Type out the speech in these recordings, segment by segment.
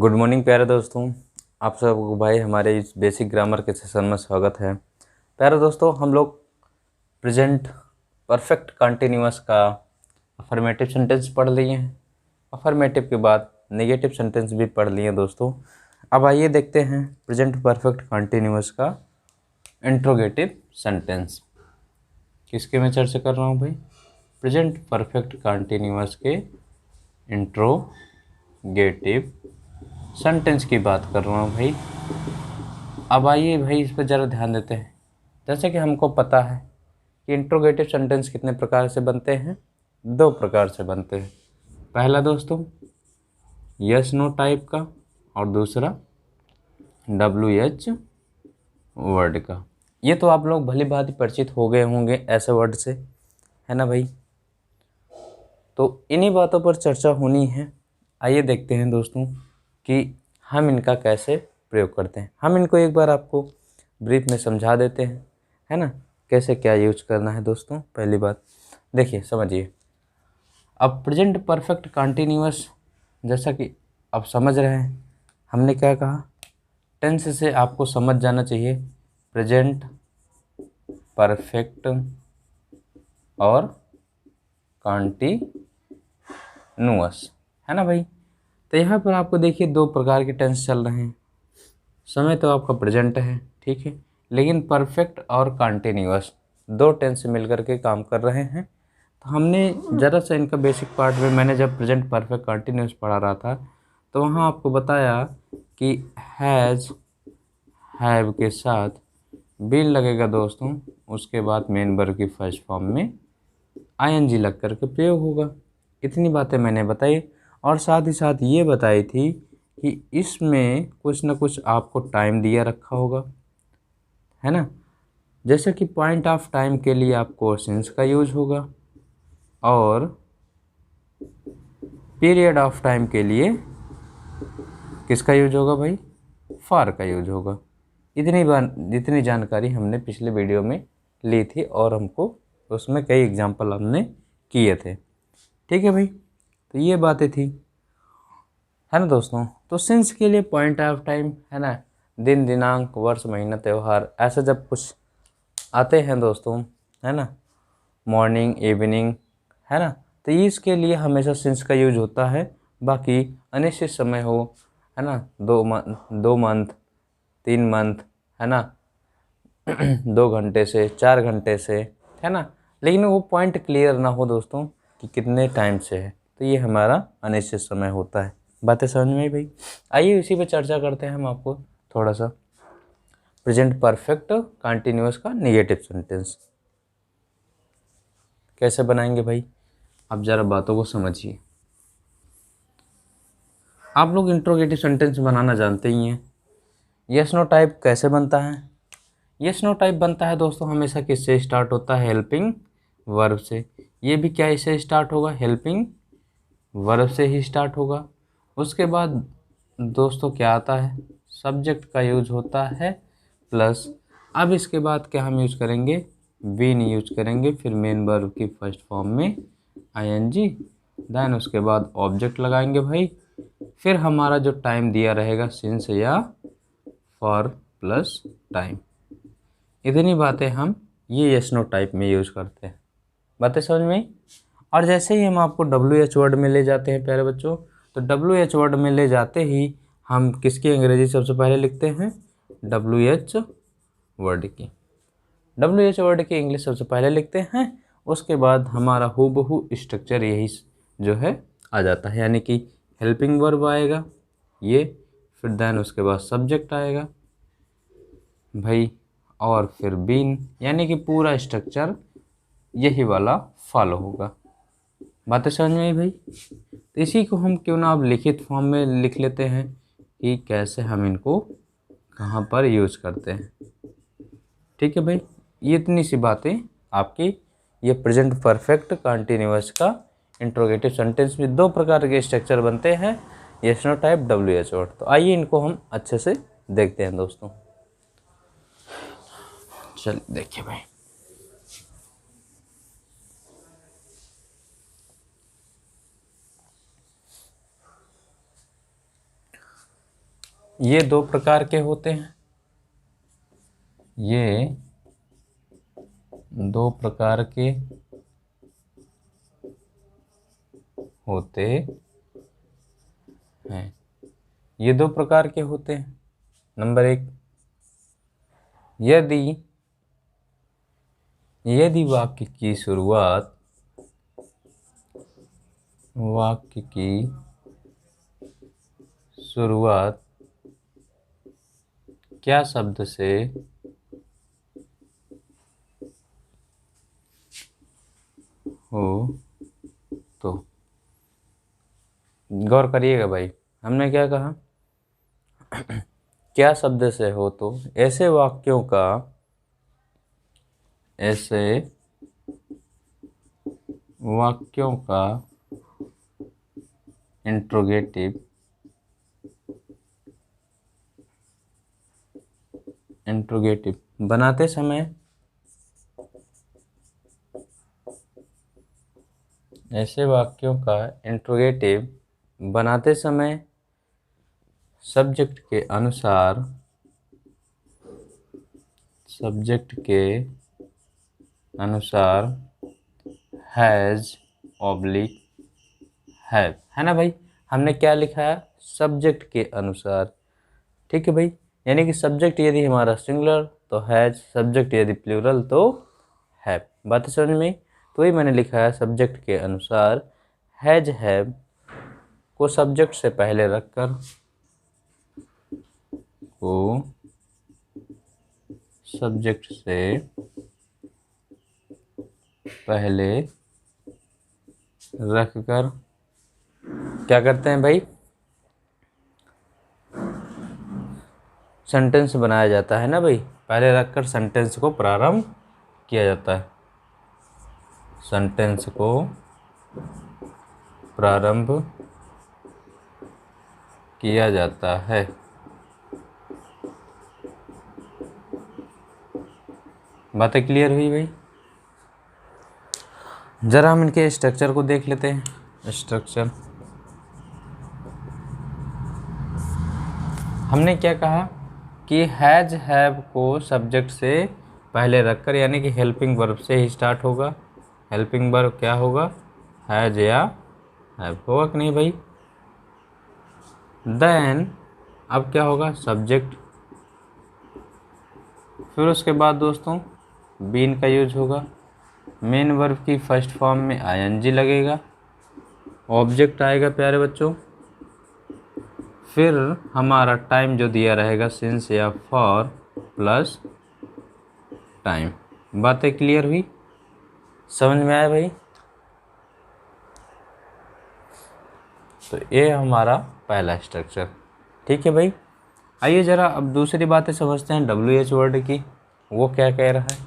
Good morning प्यारे दोस्तों। आप सबको भाई हमारे इस बेसिक ग्रामर के सेशन में स्वागत है। प्यारे दोस्तों, हम लोग प्रेजेंट परफेक्ट कंटिन्यूअस का अफर्मेटिव सेंटेंस पढ़ लिए हैं। अफर्मेटिव के बाद नेगेटिव सेंटेंस भी पढ़ लिए दोस्तों। अब आइए देखते हैं प्रेजेंट परफेक्ट कंटिन्यूअस का इंट्रोगेटिव सेंटेंस। किसके मैं चर्चा कर रहा हूँ भाई? प्रेजेंट परफेक्ट कंटिन्यूअस के इंट्रोगेटिव सेंटेंस की बात कर रहा हूँ भाई। अब आइए भाई इस पर ज़रा ध्यान देते हैं। जैसे कि हमको पता है कि इंट्रोगेटिव सेंटेंस कितने प्रकार से बनते हैं? 2 प्रकार से बनते हैं। पहला दोस्तों यस नो टाइप का और दूसरा WH वर्ड का। ये तो आप लोग भली भांति परिचित हो गए होंगे ऐसे वर्ड से, है ना भाई? तो इन्हीं बातों पर चर्चा होनी है। आइए देखते हैं दोस्तों कि हम इनका कैसे प्रयोग करते हैं। हम इनको एक बार आपको ब्रीफ में समझा देते हैं, है ना, कैसे क्या यूज करना है दोस्तों। पहली बात देखिए, समझिए। अब प्रेजेंट परफेक्ट कंटिन्यूअस, जैसा कि आप समझ रहे हैं, हमने क्या कहा, टेंस से आपको समझ जाना चाहिए प्रेजेंट परफेक्ट और कंटिन्यूअस, है ना भाई? तो यहाँ पर आपको देखिए 2 प्रकार के टेंस चल रहे हैं। समय तो आपका प्रेजेंट है, ठीक है, लेकिन परफेक्ट और कंटिन्यूअस 2 टेंस मिलकर के काम कर रहे हैं। तो हमने ज़रा सा इनका बेसिक पार्ट में, मैंने जब प्रेजेंट परफेक्ट कंटिन्यूअस पढ़ा रहा था तो वहाँ आपको बताया कि हैज़ हैव के साथ बीन लगेगा दोस्तों, उसके बाद मेन वर्ब की फर्स्ट फॉर्म में ING लग करके प्रयोग होगा। इतनी बातें मैंने बताई और साथ ही साथ ये बताई थी कि इसमें कुछ ना कुछ आपको टाइम दिया रखा होगा, है ना। जैसे कि पॉइंट ऑफ टाइम के लिए आपको सिंस का यूज होगा और पीरियड ऑफ टाइम के लिए किसका यूज होगा भाई? फॉर का यूज होगा। इतनी जानकारी हमने पिछले वीडियो में ली थी और हमको उसमें कई एग्जाम्पल हमने किए थे, ठीक है भाई। तो ये बातें थी, है ना दोस्तों। तो सिंस के लिए पॉइंट ऑफ टाइम, है ना, दिन दिनांक वर्ष महीना त्यौहार ऐसे जब कुछ आते हैं दोस्तों, है ना, मॉर्निंग इवनिंग, है ना, तो इसके लिए हमेशा सिंस का यूज होता है। बाकी अनिश्चित समय हो, है ना, 2 मंथ 3 मंथ, है ना 2 घंटे से 4 घंटे से, है ना, लेकिन वो पॉइंट क्लियर ना हो दोस्तों कि कितने टाइम से है, तो ये हमारा अनिश्चित समय होता है। बातें समझ में आई भाई? आइए इसी पे चर्चा करते हैं हम आपको थोड़ा सा। प्रेजेंट परफेक्ट कंटिन्यूअस का नेगेटिव सेंटेंस कैसे बनाएंगे भाई? आप ज़रा बातों को समझिए। आप लोग इंट्रोगेटिव सेंटेंस बनाना जानते ही हैं। यस नो टाइप कैसे बनता है? यस नो टाइप बनता है दोस्तों हमेशा किससे स्टार्ट होता है? हेल्पिंग वर्ब से। ये भी क्या इससे स्टार्ट होगा? हेल्पिंग वर्ब से ही स्टार्ट होगा। उसके बाद दोस्तों क्या आता है? सब्जेक्ट का यूज होता है प्लस, अब इसके बाद क्या हम यूज करेंगे? बीन यूज करेंगे, फिर मेन वर्ब की फर्स्ट फॉर्म में ING, देन उसके बाद ऑब्जेक्ट लगाएंगे भाई, फिर हमारा जो टाइम दिया रहेगा सिंस या फॉर प्लस टाइम। इतनी बातें हम ये यस नो टाइप में यूज करते हैं। बातें समझ में आई? और जैसे ही हम आपको WH वर्ड में ले जाते हैं प्यारे बच्चों, तो WH वर्ड में ले जाते ही हम किसकी अंग्रेजी सबसे पहले लिखते हैं? WH वर्ड की। WH वर्ड की इंग्लिश सबसे पहले लिखते हैं, उसके बाद हमारा हूबहू स्ट्रक्चर यही जो है आ जाता है, यानी कि हेल्पिंग वर्ब आएगा ये, फिर देन उसके बाद सब्जेक्ट आएगा भाई, और फिर बीन, यानी कि पूरा स्ट्रक्चर यही वाला फॉलो होगा। बातें समझ में आई भाई? तो इसी को हम क्यों ना अब लिखित फॉर्म में लिख लेते हैं कि कैसे हम इनको कहाँ पर यूज करते हैं, ठीक है भाई। ये इतनी सी बातें आपकी ये प्रेजेंट परफेक्ट कंटिन्यूअस का इंट्रोगेटिव सेंटेंस में 2 प्रकार के स्ट्रक्चर बनते हैं, yes no type, WH word. तो आइए इनको हम अच्छे से देखते हैं दोस्तों। चलिए देखिए भाई, ये दो प्रकार के होते हैं, ये दो प्रकार के होते हैं। ये दो प्रकार के होते हैं। नंबर 1, यदि वाक्य की शुरुआत क्या शब्द से हो, तो गौर करिएगा भाई, हमने क्या कहा, क्या शब्द से हो, तो ऐसे वाक्यों का इंट्रोगेटिव बनाते समय, ऐसे वाक्यों का इंट्रोगेटिव बनाते समय सब्जेक्ट के अनुसार हैज ऑब्लिक हैव, है ना भाई। हमने क्या लिखा है, सब्जेक्ट के अनुसार, ठीक है भाई। यानी कि सब्जेक्ट यदि हमारा सिंगुलर तो हैज, सब्जेक्ट यदि प्लूरल तो हैव। बात समझ में? तो वही मैंने लिखा है, सब्जेक्ट के अनुसार हैज हैव को सब्जेक्ट से पहले रखकर, क्या करते हैं भाई, सेंटेंस बनाया जाता है ना भाई। पहले रखकर सेंटेंस को प्रारंभ किया जाता है, सेंटेंस को प्रारंभ किया जाता है। बातें क्लियर हुई भाई? जरा हम इनके स्ट्रक्चर को देख लेते हैं। स्ट्रक्चर हमने क्या कहा कि हैज हैव को सब्जेक्ट से पहले रखकर, यानी कि हेल्पिंग वर्ब से ही स्टार्ट होगा। हेल्पिंग वर्ब क्या होगा, हैज या हैव होगा कि नहीं भाई। देन अब क्या होगा, सब्जेक्ट। फिर उसके बाद दोस्तों बीन का यूज होगा। मेन वर्ब की फर्स्ट फॉर्म में आईएनजी लगेगा। ऑब्जेक्ट आएगा प्यारे बच्चों। फिर हमारा टाइम जो दिया रहेगा सिंस या फॉर प्लस टाइम। बातें क्लियर हुई? समझ में आया भाई? तो ये हमारा पहला स्ट्रक्चर, ठीक है भाई। आइए जरा अब दूसरी बातें समझते हैं WH वर्ड की। वो क्या कह रहा है,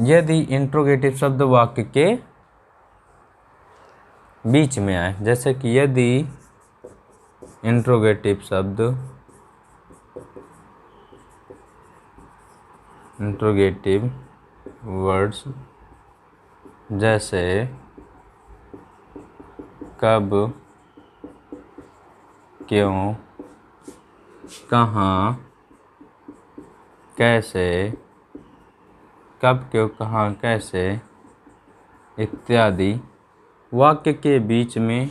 यदि इंट्रोगेटिव शब्द वाक्य के बीच में आए, जैसे कि यदि इंट्रोगेटिव शब्द, इंट्रोगेटिव वर्ड्स जैसे कब, क्यों, कहाँ, कैसे, कब, क्यों, कहाँ, कैसे इत्यादि वाक्य के बीच में,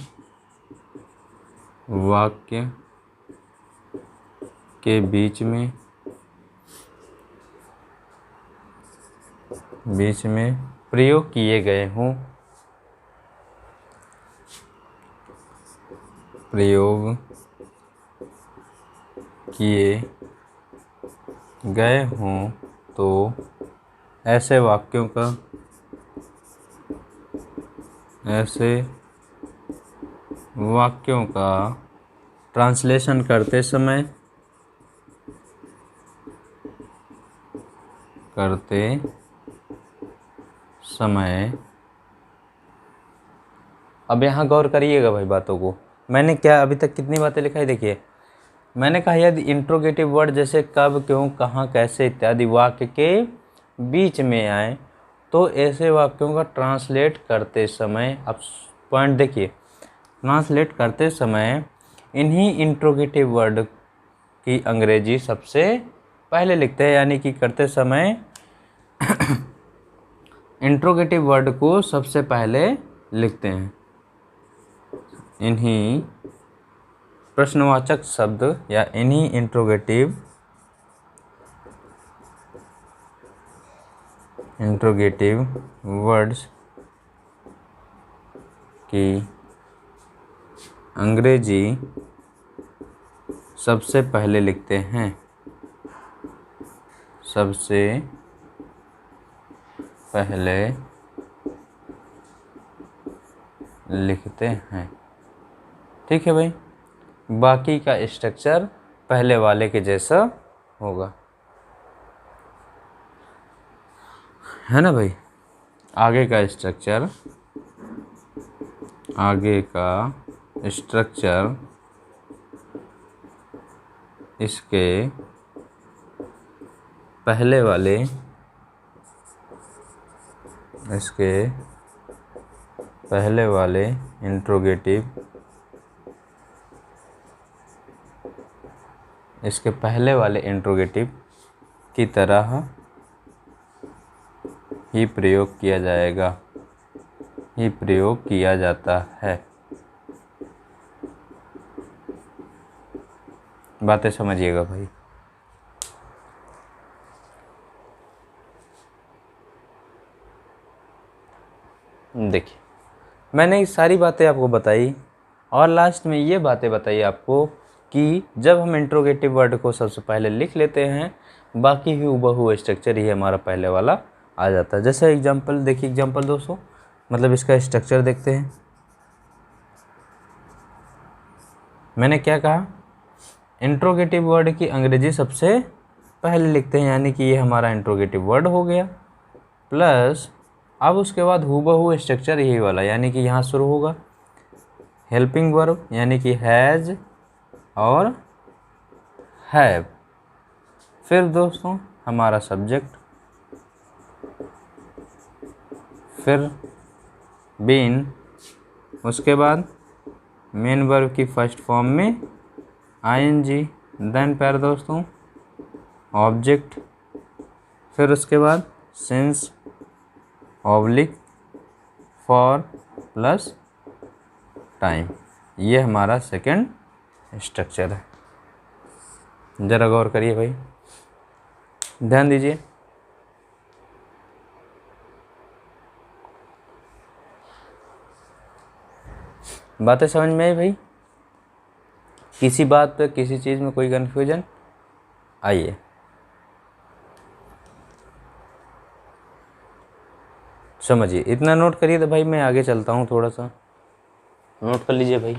प्रयोग किए गए हों, तो ऐसे वाक्यों का ट्रांसलेशन करते समय अब यहाँ गौर करिएगा भाई बातों को। मैंने क्या अभी तक कितनी बातें लिखाई, देखिए मैंने कहा यदि इंट्रोगेटिव वर्ड जैसे कब, क्यों, कहाँ, कैसे इत्यादि वाक्य के बीच में आए तो ऐसे वाक्यों का ट्रांसलेट करते समय, अब पॉइंट देखिए, ट्रांसलेट करते समय इन्हीं इंट्रोगेटिव वर्ड की अंग्रेजी सबसे पहले लिखते हैं, यानी कि करते समय इंट्रोगेटिव वर्ड को सबसे पहले लिखते हैं। इन्हीं प्रश्नवाचक शब्द या इन्हीं इंट्रोगेटिव वर्ड्स की अंग्रेजी सबसे पहले लिखते हैं, सबसे पहले लिखते हैं। ठीक है भाई, बाकी का स्ट्रक्चर पहले वाले के जैसा होगा, है ना भाई। आगे का स्ट्रक्चर इसके पहले वाले इंट्रोगेटिव की तरह ही प्रयोग किया जाता है। बातें समझिएगा भाई। देखिए, मैंने ये सारी बातें आपको बताई और लास्ट में ये बातें बताई आपको कि जब हम इंट्रोगेटिव वर्ड को सबसे पहले लिख लेते हैं, बाकी ही हूबहू स्ट्रक्चर ही हमारा पहले वाला आ जाता है। जैसे एग्जांपल देखिए, एग्जांपल दोस्तों, मतलब इसका स्ट्रक्चर देखते हैं। मैंने क्या कहा, इंट्रोगेटिव वर्ड की अंग्रेजी सबसे पहले लिखते हैं, यानी कि ये हमारा इंट्रोगेटिव वर्ड हो गया। प्लस अब उसके बाद हूबहू स्ट्रक्चर यही वाला, यानी कि यहाँ शुरू होगा हेल्पिंग वर्ब, यानी कि हैज़ और हैव। फिर दोस्तों हमारा सब्जेक्ट, फिर बीन, उसके बाद मेन वर्ब की फर्स्ट फॉर्म में आईएनजी, देन पैर दोस्तों ऑब्जेक्ट, फिर उसके बाद since oblique for plus time. ये हमारा सेकंड स्ट्रक्चर है। ज़रा गौर करिए भाई, ध्यान दीजिए। बातें समझ में आई भाई? किसी बात पे, किसी चीज़ में कोई कन्फ्यूजन? आइए, समझिए, इतना नोट करिए तो भाई मैं आगे चलता हूँ। थोड़ा सा नोट कर लीजिए भाई।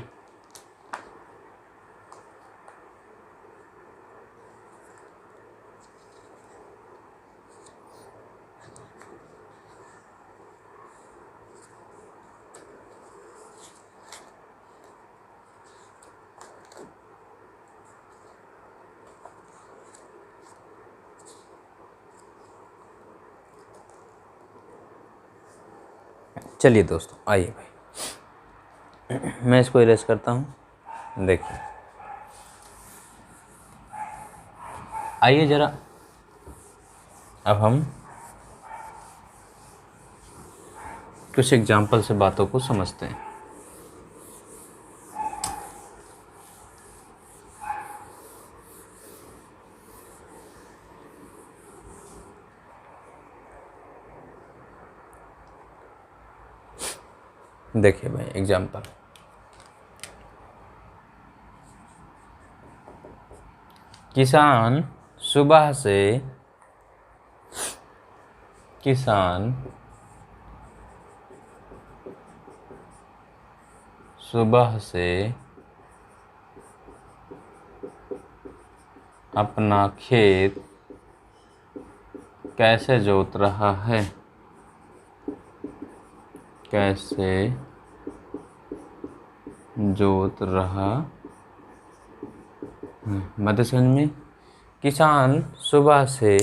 चलिए दोस्तों, आइए भाई, मैं इसको इरेज करता हूँ। देखिए, आइए ज़रा अब हम कुछ एग्जाम्पल से बातों को समझते हैं। देखिए भाई, एग्जाम्पल, किसान सुबह से अपना खेत कैसे जोत रहा है? कैसे जोत रहा मध्य समझ में। किसान सुबह से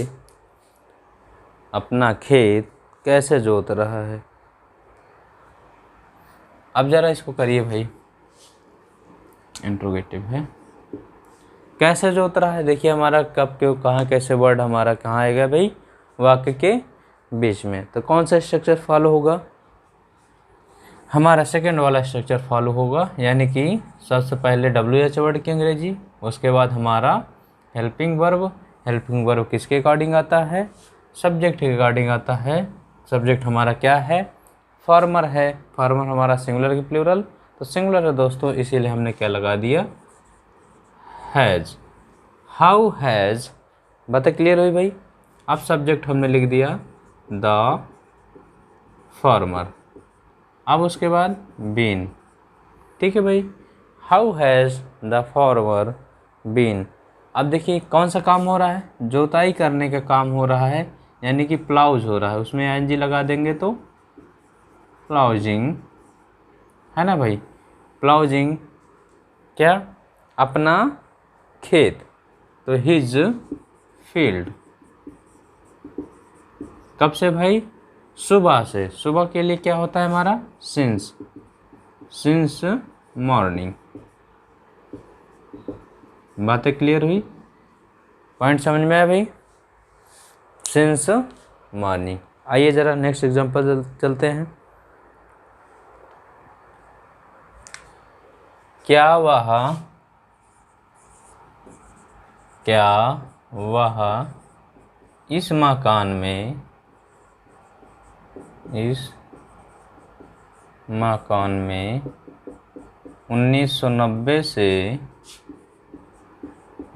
अपना खेत कैसे जोत रहा है। अब ज़रा इसको करिए भाई, इंट्रोगेटिव है। कैसे जो उतरा है, देखिए हमारा कब क्यों कहाँ कैसे वर्ड हमारा कहाँ आएगा भाई, वाक्य के बीच में। तो कौन सा स्ट्रक्चर फॉलो होगा, हमारा सेकंड वाला स्ट्रक्चर फॉलो होगा, यानी कि सबसे पहले WH वर्ड की अंग्रेजी, उसके बाद हमारा हेल्पिंग वर्ब। हेल्पिंग वर्ब किसके अकॉर्डिंग आता है, सब्जेक्ट के अकॉर्डिंग आता है। सब्जेक्ट हमारा क्या है, फार्मर है। फार्मर हमारा सिंगुलर की प्लूरल, तो सिंगुलर है दोस्तों, इसीलिए हमने क्या लगा दिया, हैज़। हाउ हैज़, बातें क्लियर हुई भाई। अब सब्जेक्ट हमने लिख दिया द फार्मर, अब उसके बाद बीन, ठीक है भाई। How has the farmer been. अब देखिए कौन सा काम हो रहा है, जोताई करने का काम हो रहा है, यानी कि प्लाउज हो रहा है, उसमें ING लगा देंगे तो प्लाउजिंग, है ना भाई। प्लाउजिंग क्या, अपना खेत, तो हिज फील्ड। कब से भाई, सुबह से। सुबह के लिए क्या होता है हमारा, सिंस मॉर्निंग। बातें क्लियर हुई, पॉइंट समझ में आया भाई, सिंस मॉर्निंग। आइए ज़रा नेक्स्ट एग्जांपल चलते हैं। क्या वह इस मकान में 1990 से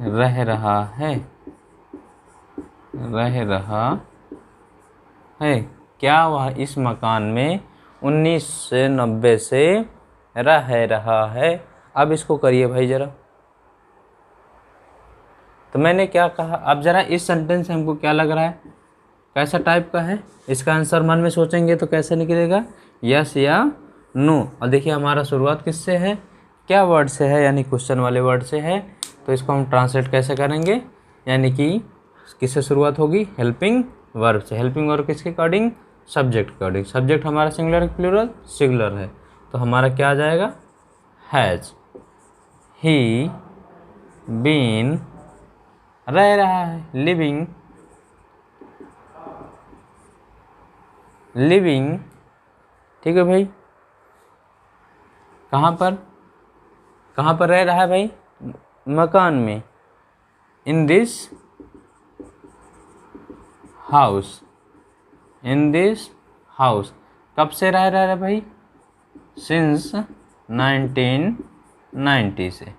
रह रहा है। क्या वह इस मकान में 1990 से रह रहा है। अब इसको करिए भाई ज़रा। तो मैंने क्या कहा, अब ज़रा इस सेंटेंस से हमको क्या लग रहा है, कैसा टाइप का है, इसका आंसर मन में सोचेंगे तो कैसे निकलेगा, यस या नो। और देखिए हमारा शुरुआत किससे है, क्या वर्ड से है, यानी क्वेश्चन वाले वर्ड से है। तो इसको हम ट्रांसलेट कैसे करेंगे, यानी कि किससे शुरुआत होगी, हेल्पिंग वर्ब से। हेल्पिंग वर्ब किसके अकॉर्डिंग, सब्जेक्ट अकॉर्डिंग। सब्जेक्ट हमारा सिंगुलर प्लूरल, सिंगुलर है, तो हमारा क्या आ जाएगा, हैज़ ही बीन, रह रहा है, लिविंग, ठीक है भाई। कहाँ पर रह रहा है भाई, मकान में, इन दिस हाउस। कब से रह रहा है भाई, सिंस 1990 से,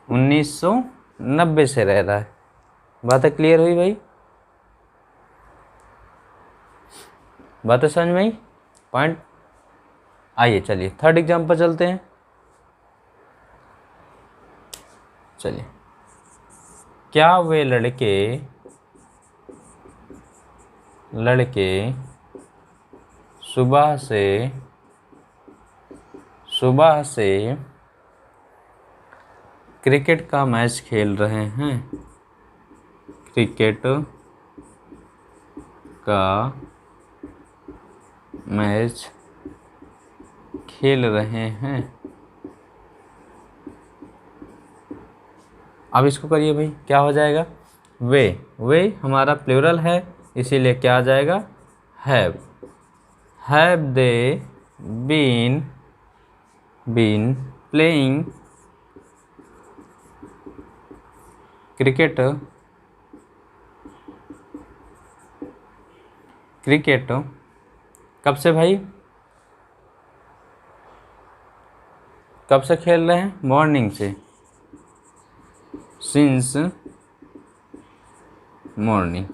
1990 से रह रहा है। बातें क्लियर हुई भाई, बातें समझ में आई, पॉइंट। आइए चलिए थर्ड एग्जाम्पल चलते हैं। चलिए, क्या वे लड़के सुबह से क्रिकेट का मैच खेल रहे हैं। क्रिकेट का मैच खेल रहे हैं। अब इसको करिए भाई, क्या हो जाएगा, वे हमारा प्लूरल है, इसीलिए क्या आ जाएगा, have they been playing cricket कब से भाई, कब से खेल रहे हैं, मॉर्निंग से, सिंस मॉर्निंग।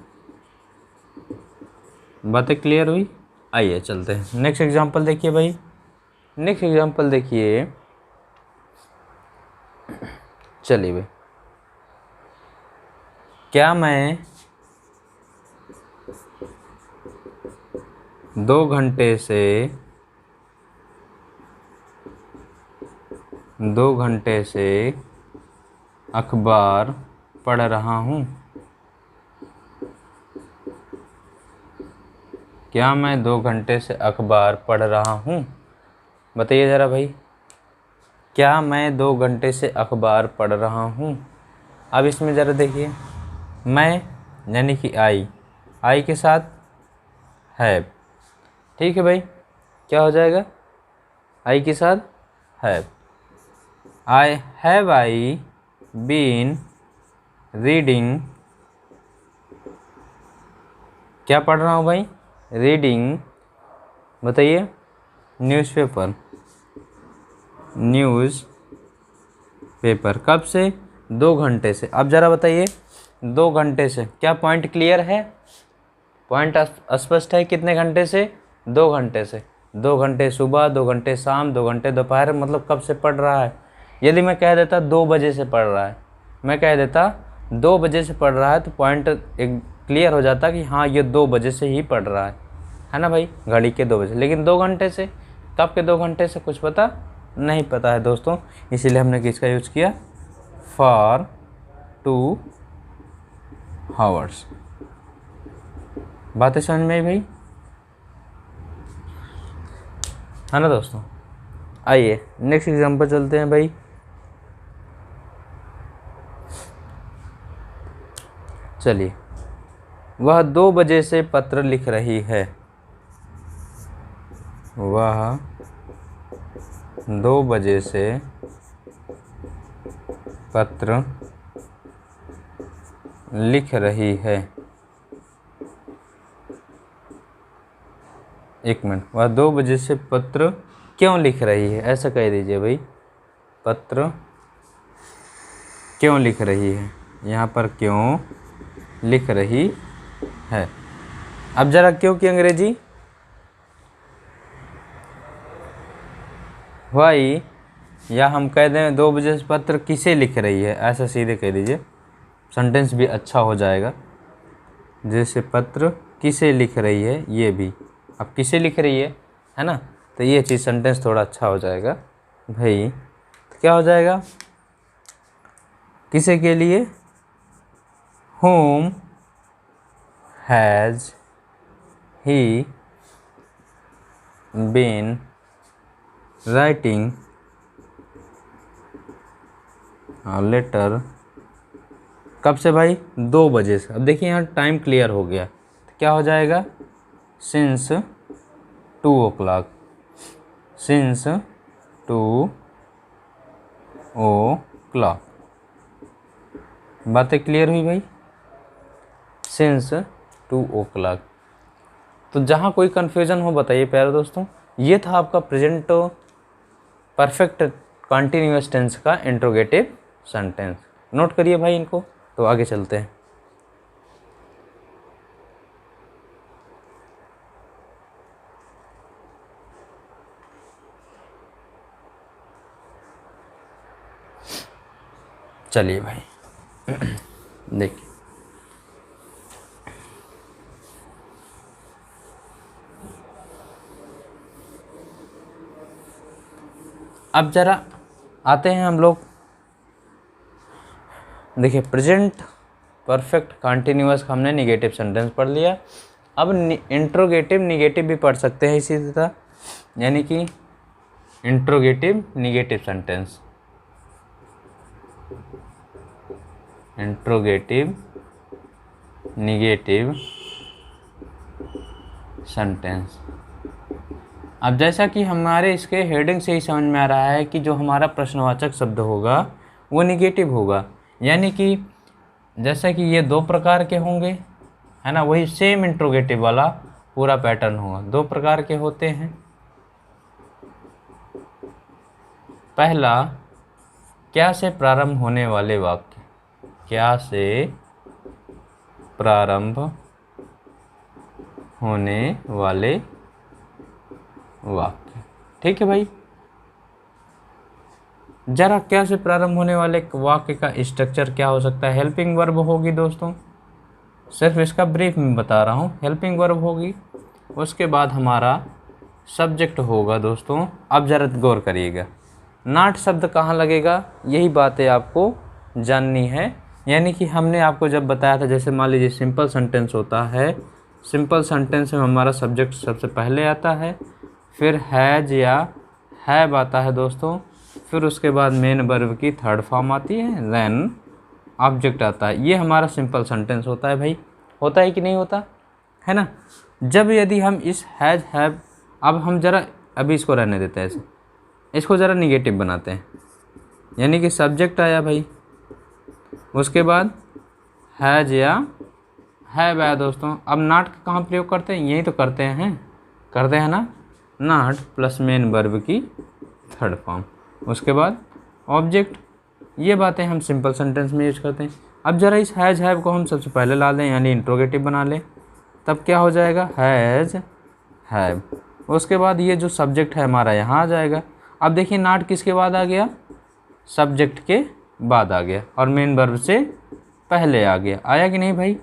बातें क्लियर हुई। आइए चलते हैं नेक्स्ट एग्जांपल देखिए भाई। नेक्स्ट एग्जांपल देखिए, चलिए भाई, क्या मैं 2 घंटे से अखबार पढ़ रहा हूँ। क्या मैं 2 घंटे से अखबार पढ़ रहा हूँ, बताइए ज़रा भाई। क्या मैं 2 घंटे से अखबार पढ़ रहा हूँ। अब इसमें ज़रा देखिए, मैं यानी कि आई के साथ हैव, ठीक है भाई, क्या हो जाएगा, आई के साथ हैव। आई बीन रीडिंग, क्या पढ़ रहा हूँ भाई, रीडिंग, बताइए, न्यूज़पेपर, कब से, 2 घंटे से। अब ज़रा बताइए 2 घंटे से, क्या पॉइंट क्लियर है, पॉइंट स्पष्ट है, कितने घंटे से, 2 घंटे से। 2 घंटे सुबह, 2 घंटे शाम, 2 घंटे दोपहर, मतलब कब से पढ़ रहा है। यदि मैं कह देता 2 बजे से पढ़ रहा है, मैं कह देता 2 बजे से पढ़ रहा है, तो पॉइंट एक क्लियर हो जाता कि हाँ ये 2 बजे से ही पढ़ रहा है ना भाई, घड़ी के 2 बजे। लेकिन 2 घंटे से, कब के 2 घंटे से कुछ पता नहीं पता है दोस्तों, इसीलिए हमने किसका यूज़ किया, फॉर 2 आवर्स। बातें समझ में आई भाई, है ना दोस्तों। आइए नेक्स्ट एग्जांपल चलते हैं भाई। चलिए, वह 2 बजे से पत्र लिख रही है, वह 2 बजे से पत्र लिख रही है। एक मिनट, वह 2 बजे से पत्र क्यों लिख रही है, ऐसा कह दीजिए भाई, पत्र क्यों लिख रही है, यहाँ पर क्यों लिख रही है। अब जरा क्यों की अंग्रेजी, वाई, या हम कह दें 2 बजे से पत्र किसे लिख रही है, ऐसा सीधे कह दीजिए, सेंटेंस भी अच्छा हो जाएगा। जैसे पत्र किसे लिख रही है, ये भी, अब किसे लिख रही है ना, तो ये चीज़ सेंटेंस थोड़ा अच्छा हो जाएगा भाई। तो क्या हो जाएगा, किसे के लिए, whom has he been writing a letter, कब से भाई, 2 बजे से। अब देखिए यहाँ टाइम क्लियर हो गया, तो क्या हो जाएगा, सिंस 2 o'clock, सिंस 2 o'clock। बातें क्लियर हुई भाई, सिंस 2 o'clock। तो जहाँ कोई कन्फ्यूज़न हो बताइए प्यारे दोस्तों। ये था आपका प्रेजेंट परफेक्ट कॉन्टिन्यूअस टेंस का इंट्रोगेटिव सेंटेंस। नोट करिए भाई इनको, तो आगे चलते हैं। चलिए भाई देखिए, अब जरा आते हैं हम लोग, देखिए प्रेजेंट परफेक्ट कॉन्टिन्यूअस हमने निगेटिव सेंटेंस पढ़ लिया। अब इंट्रोगेटिव निगेटिव भी पढ़ सकते हैं इसी तरह, यानी कि interrogative negative sentence, interrogative negative sentence. अब जैसा कि हमारे इसके हेडिंग से ही समझ में आ रहा है कि जो हमारा प्रश्नवाचक शब्द होगा वो निगेटिव होगा, यानी कि जैसा कि ये 2 प्रकार के होंगे, है ना, वही सेम इंट्रोगेटिव वाला पूरा पैटर्न होगा। 2 प्रकार के होते हैं, पहला, क्या से प्रारंभ होने वाले वाक्य, क्या से प्रारंभ होने वाले वाक्य, ठीक है भाई। जरा क्या से प्रारंभ होने वाले वाक्य का स्ट्रक्चर क्या हो सकता है, हेल्पिंग वर्ब होगी दोस्तों, सिर्फ इसका ब्रीफ में बता रहा हूँ, हेल्पिंग वर्ब होगी, उसके बाद हमारा सब्जेक्ट होगा दोस्तों। अब जरा गौर करिएगा, नॉट शब्द कहाँ लगेगा, यही बातें आपको जाननी है। यानी कि हमने आपको जब बताया था, जैसे मान लीजिए सिंपल सेंटेंस होता है, सिंपल सेंटेंस में हमारा सब्जेक्ट सबसे पहले आता है, फिर हैज या हैव आता है दोस्तों, फिर उसके बाद मेन वर्ब की थर्ड फॉर्म आती है, देन ऑब्जेक्ट आता है। ये हमारा सिंपल सेंटेंस होता है भाई, होता है कि नहीं होता है ना। जब यदि हम इस हैज़ हैव, अब हम ज़रा अभी इसको रहने देते हैं ऐसे, इसको ज़रा निगेटिव बनाते हैं, यानी कि सब्जेक्ट आया भाई, उसके बाद हैज़ या हैव आया दोस्तों। अब नॉट का कहाँ प्रयोग करते हैं, यही तो करते हैं ना, नॉट प्लस मेन वर्ब की थर्ड फॉर्म, उसके बाद ऑब्जेक्ट। ये बातें हम सिंपल सेंटेंस में यूज करते हैं। अब ज़रा इस हैज़ हैव को हम सबसे पहले ला दें, यानी इंट्रोगेटिव बना लें, तब क्या हो जाएगा, हैज़ हैव। उसके बाद ये जो सब्जेक्ट है हमारा यहाँ आ जाएगा। अब देखिए नॉट किसके बाद आ गया, सब्जेक्ट के बाद आ गया, और मेन वर्ब से पहले आ गया। आया कि नहीं भाई,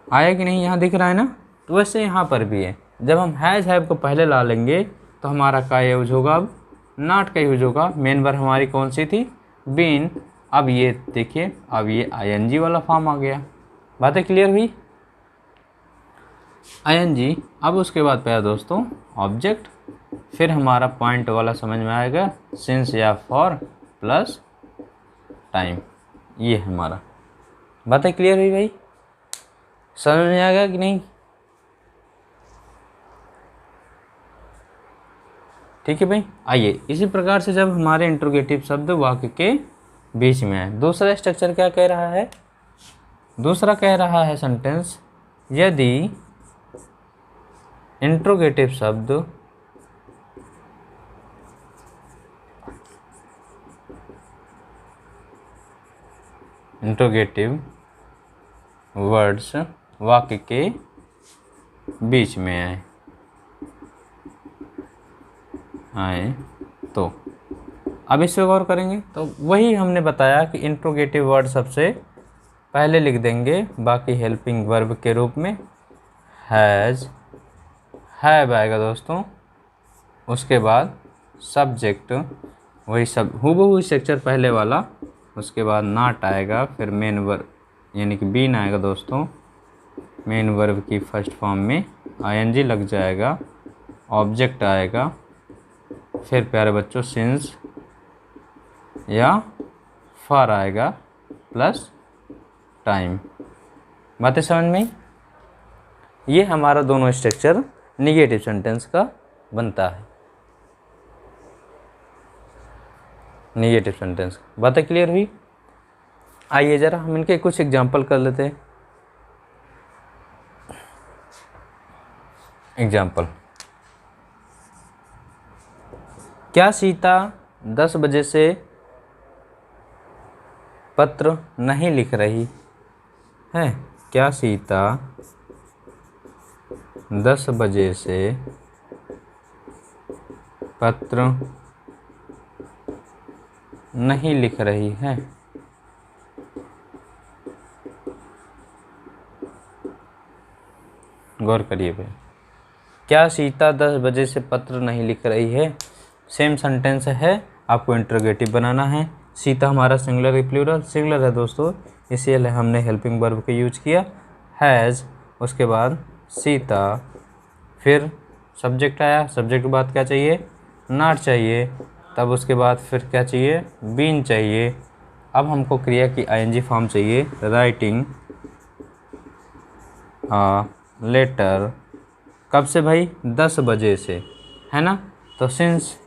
आया कि नहीं, यहाँ दिख रहा है ना। तो वैसे यहाँ पर भी है, जब हम हैज़ हैव को पहले ला लेंगे तो हमारा का यूज होगा, अब नॉट का यूज होगा। मेन वर्ब हमारी कौन सी थी, बीन। अब ये देखिए, अब ये आईएनजी वाला फॉर्म आ गया। बातें क्लियर हुई, आईएनजी। अब उसके बाद पे दोस्तों ऑब्जेक्ट, फिर हमारा पॉइंट वाला समझ में आएगा, सिंस या फॉर प्लस टाइम, ये हमारा। बातें क्लियर हुई भाई, समझ में आ गया कि नहीं। ठीक है भाई। आइए इसी प्रकार से जब हमारे इंट्रोगेटिव शब्द वाक्य के बीच में है, दूसरा स्ट्रक्चर क्या कह रहा है, दूसरा कह रहा है सेंटेंस, यदि इंट्रोगेटिव शब्द इंट्रोगेटिव वर्ड्स वाक्य के बीच में आए तो। अब इस पे गौर करेंगे तो वही हमने बताया कि इंट्रोगेटिव वर्ड सबसे पहले लिख देंगे, बाकी हेल्पिंग वर्ब के रूप में हैज़ हैव आएगा दोस्तों। उसके बाद सब्जेक्ट, वही सब हूबहू स्ट्रक्चर पहले वाला, उसके बाद नॉट आएगा, फिर मेन वर्ब यानी कि बीन आएगा दोस्तों। मेन वर्ब की फर्स्ट फॉर्म में आईएनजी लग जाएगा, ऑब्जेक्ट आएगा, फिर प्यारे बच्चों सिंस या फॉर आएगा प्लस टाइम। बातें समझ में। ये हमारा दोनों स्ट्रक्चर निगेटिव सेंटेंस का बनता है, निगेटिव सेंटेंस। बातें क्लियर हुई। आइए ज़रा हम इनके कुछ एग्जाम्पल कर लेते हैं। एग्जाम्पल, क्या सीता 10 बजे से पत्र नहीं लिख रही है। क्या सीता 10 बजे से पत्र नहीं लिख रही है। गौर करिए भाई, क्या सीता 10 बजे से पत्र नहीं लिख रही है, सेम सेंटेंस है, आपको इंट्रोगेटिव बनाना है। सीता हमारा सिंगुलर है प्लूरल, सिंगुलर है दोस्तों, इसीलिए हमने हेल्पिंग वर्ब का यूज किया हैज़, उसके बाद सीता, फिर सब्जेक्ट आया, सब्जेक्ट के बाद क्या चाहिए, नॉट चाहिए, तब उसके बाद फिर क्या चाहिए, बीन चाहिए। अब हमको क्रिया की आईएनजी फॉर्म चाहिए, राइटिंग लेटर। कब से भाई, 10 बजे से, है ना। तो सिंस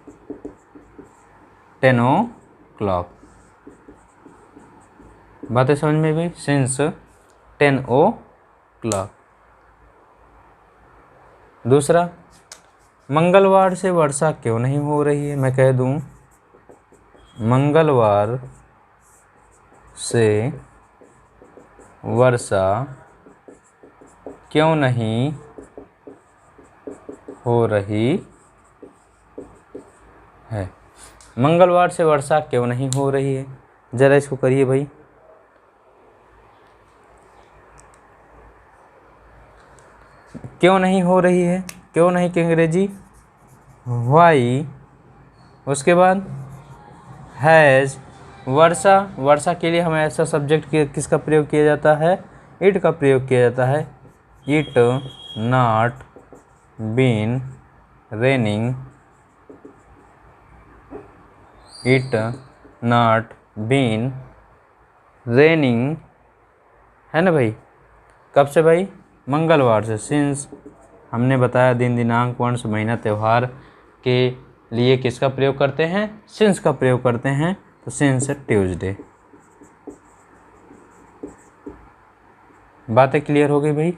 10 o'clock। बातें समझ में भी, सिंस 10 o'clock। दूसरा, मंगलवार से वर्षा क्यों नहीं हो रही है। मैं कह दूं, मंगलवार से वर्षा क्यों नहीं हो रही है। मंगलवार से वर्षा क्यों नहीं हो रही है, ज़रा इसको करिए भाई। क्यों नहीं हो रही है, क्यों नहीं की अंग्रेजी वाई। उसके बाद हैज़, वर्षा, वर्षा के लिए हमें ऐसा सब्जेक्ट किसका प्रयोग किया जाता है, इट का प्रयोग किया जाता है। It not been raining it not been raining, है ना भाई। कब से भाई, मंगलवार से। सिंस हमने बताया दिन दिनांक वर्ष महीना त्यौहार के लिए किसका प्रयोग करते हैं, सिंस का प्रयोग करते हैं, तो सिंस ट्यूसडे। बातें क्लियर हो गई भाई,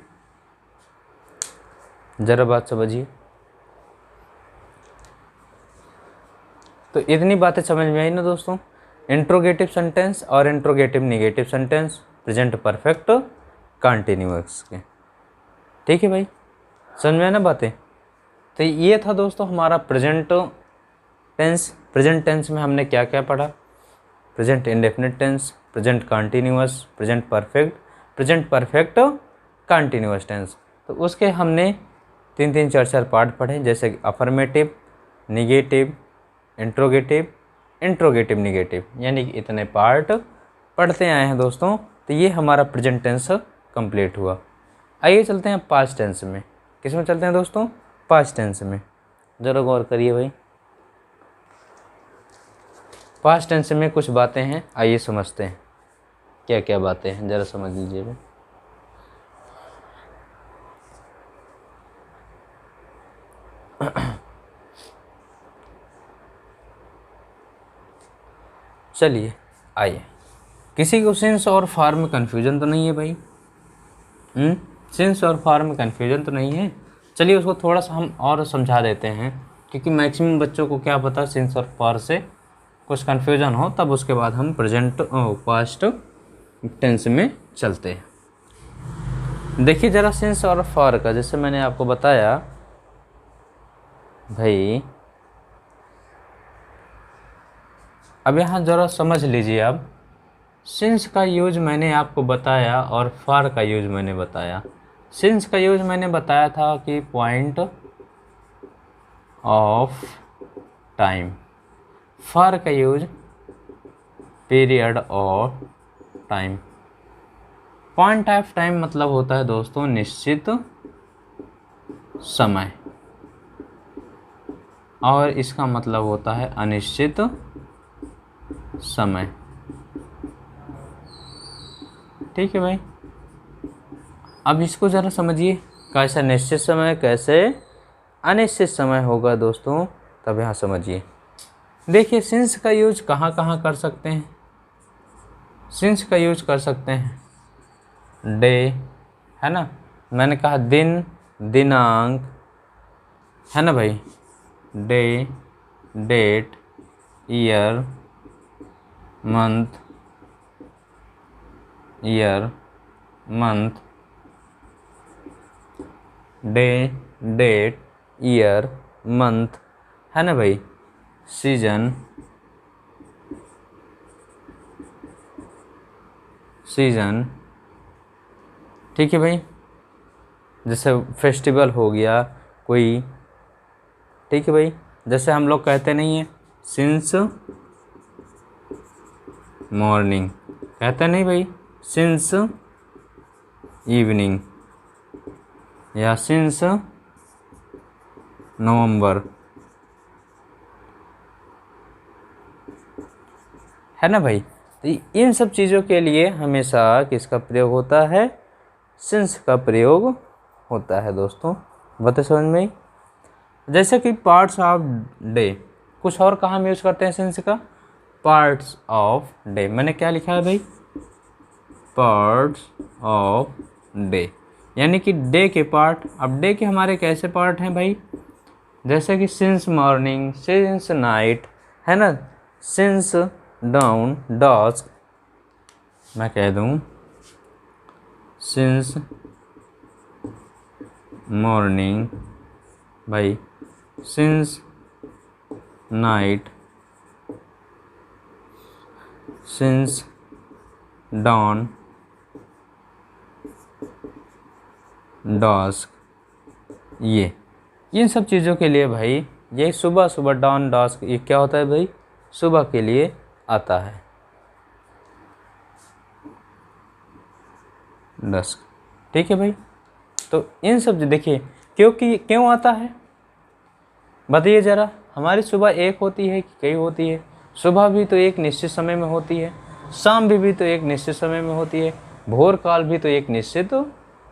जरा बात समझिए। तो इतनी बातें समझ में आई ना दोस्तों, इंट्रोगेटिव सेंटेंस और interrogative negative sentence, present perfect continuous के। ठीक है भाई, समझ में आए ना बातें। तो ये था दोस्तों हमारा प्रेजेंट टेंस। प्रेजेंट टेंस में हमने क्या क्या पढ़ा, present indefinite tense, present continuous, present perfect continuous tense. तो उसके हमने 3-4 पार्ट पढ़े, जैसे कि अफर्मेटिव, निगेटिव, इंट्रोगेटिव नेगेटिव, यानी कि इतने पार्ट पढ़ते आए हैं दोस्तों। तो ये हमारा प्रेजेंट टेंस कंप्लीट हुआ। आइए चलते हैं पास्ट टेंस में। किस में चलते हैं दोस्तों, पास्ट टेंस में। ज़रा गौर करिए भाई, पास्ट टेंस में कुछ बातें हैं, आइए समझते हैं क्या क्या बातें हैं, ज़रा समझ लीजिए भाई। चलिए आइए, किसी को सिंस और फॉर में कन्फ्यूजन तो नहीं है भाई। सिंस और फॉर में कन्फ्यूजन तो नहीं है। चलिए उसको थोड़ा सा हम और समझा देते हैं, क्योंकि मैक्सिमम बच्चों को क्या पता सिंस और फॉर से कुछ कन्फ्यूजन हो, तब उसके बाद हम पास्ट टेंस में चलते हैं। देखिए ज़रा सिंस और फॉर का, जैसे मैंने आपको बताया भाई, अब यहाँ ज़रा समझ लीजिए। अब सिंस का यूज मैंने आपको बताया और फॉर का यूज मैंने बताया। सिंस का यूज मैंने बताया था कि पॉइंट ऑफ टाइम, फॉर का use period of time. Point of time मतलब होता है दोस्तों निश्चित समय, और इसका मतलब होता है अनिश्चित समय। ठीक है भाई, अब इसको ज़रा समझिए, कैसा निश्चित समय कैसे अनिश्चित समय होगा दोस्तों, तब यहाँ समझिए। देखिए सिंस का यूज कहाँ कहाँ कर सकते हैं। सिंस का यूज कर सकते हैं डे, है ना, मैंने कहा दिन दिनांक, है ना भाई, day date, year month, day date year month, है ना भाई, सीजन ठीक है भाई, जैसे फेस्टिवल हो गया कोई, ठीक है भाई। जैसे हम लोग कहते नहीं हैं सिंस मॉर्निंग, कहते नहीं भाई, सिंस इवनिंग, या सिंस नवंबर, है ना भाई। तो इन सब चीज़ों के लिए हमेशा किसका प्रयोग होता है, सिंस का प्रयोग होता है दोस्तों। बातें समझ में आई। जैसे कि पार्ट्स ऑफ डे, कुछ और कहाँ हम यूज़ करते हैं सिंस का, पार्ट्स ऑफ डे। मैंने क्या लिखा है भाई, पार्ट्स ऑफ डे, यानी कि डे के पार्ट। अब डे के हमारे कैसे पार्ट हैं भाई, जैसे कि सिंस मॉर्निंग, सिंस नाइट, है ना, सिंस डाउन डस्क, मैं कह दूँ सिंस मॉर्निंग भाई, since night, since dawn dusk. ये इन सब चीज़ों के लिए भाई, ये सुबह सुबह डॉन डस्क, ये क्या होता है भाई, सुबह के लिए आता है डस्क। ठीक है भाई, तो इन सब देखिए क्यों आता है, बताइए ज़रा। हमारी सुबह एक होती है कि कई होती है, सुबह भी तो एक निश्चित समय में होती है, शाम भी तो एक निश्चित समय में होती है, भोर काल भी तो एक निश्चित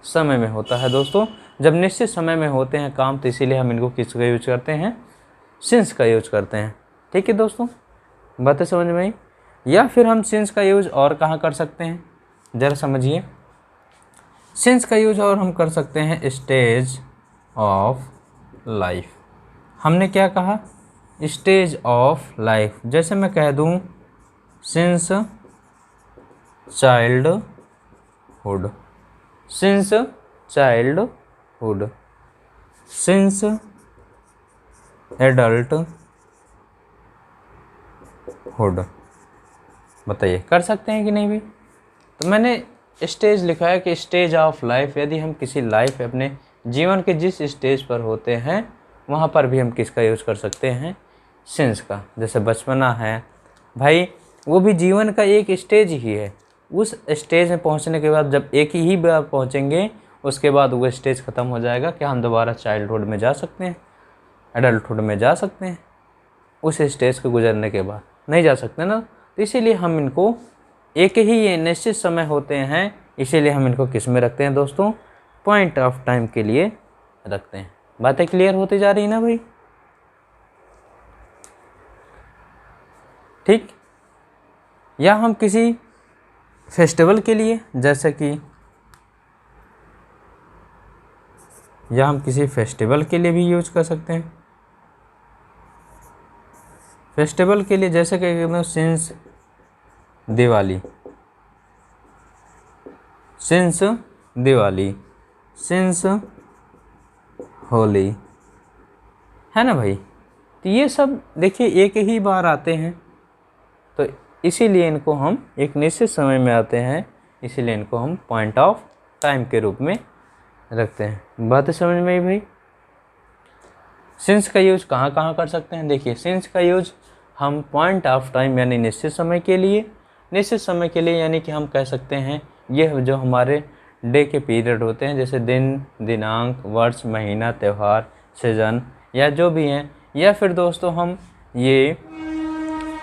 समय में होता है दोस्तों। जब निश्चित समय में होते हैं काम तो इसीलिए हम इनको किसका यूज करते हैं, सिंस का यूज करते हैं। ठीक है दोस्तों, बातें समझ में आई। या फिर हम सिंस का यूज और कहाँ कर सकते हैं, ज़रा समझिए। सिंस का यूज और हम कर सकते हैं स्टेज ऑफ लाइफ। हमने क्या कहा, स्टेज ऑफ लाइफ। जैसे मैं कह दूं since childhood, since childhood, since adulthood. बताइए कर सकते हैं कि नहीं भी। तो मैंने स्टेज लिखा है कि स्टेज ऑफ लाइफ, यदि हम किसी लाइफ अपने जीवन के जिस स्टेज पर होते हैं वहाँ पर भी हम किसका यूज़ कर सकते हैं, सिंस का। जैसे बचपना है भाई, वो भी जीवन का एक स्टेज ही है। उस स्टेज में पहुँचने के बाद जब एक ही बार पहुँचेंगे उसके बाद वो स्टेज ख़त्म हो जाएगा, क्या हम दोबारा चाइल्डहुड में जा सकते हैं, एडल्टहुड में जा सकते हैं? उस स्टेज को गुजरने के बाद नहीं जा सकते ना। तो इसीलिए हम इनको एक ही ये निश्चित समय होते हैं, इसीलिए हम इनको किस में रखते हैं दोस्तों, पॉइंट ऑफ टाइम के लिए रखते हैं। बातें क्लियर होती जा रही ना भाई। ठीक। या हम किसी फेस्टिवल के लिए, जैसे कि या हम किसी फेस्टिवल के लिए भी यूज कर सकते हैं। फेस्टिवल के लिए जैसे कि since Diwali, since Diwali, since Holi, है ना भाई। तो ये सब देखिए एक ही बार आते हैं, तो इसीलिए इनको हम एक निश्चित समय में आते हैं, इसीलिए इनको हम पॉइंट ऑफ टाइम के रूप में रखते हैं। बात समझ में आई भाई। सिंस का यूज कहाँ कहाँ कर सकते हैं, देखिए सिंस का यूज हम पॉइंट ऑफ टाइम यानी निश्चित समय के लिए, निश्चित समय के लिए यानी कि हम कह सकते हैं ये जो हमारे डे के पीरियड होते हैं, जैसे दिन, दिनांक, वर्ष, महीना, त्यौहार, सीजन या जो भी हैं, या फिर दोस्तों हम ये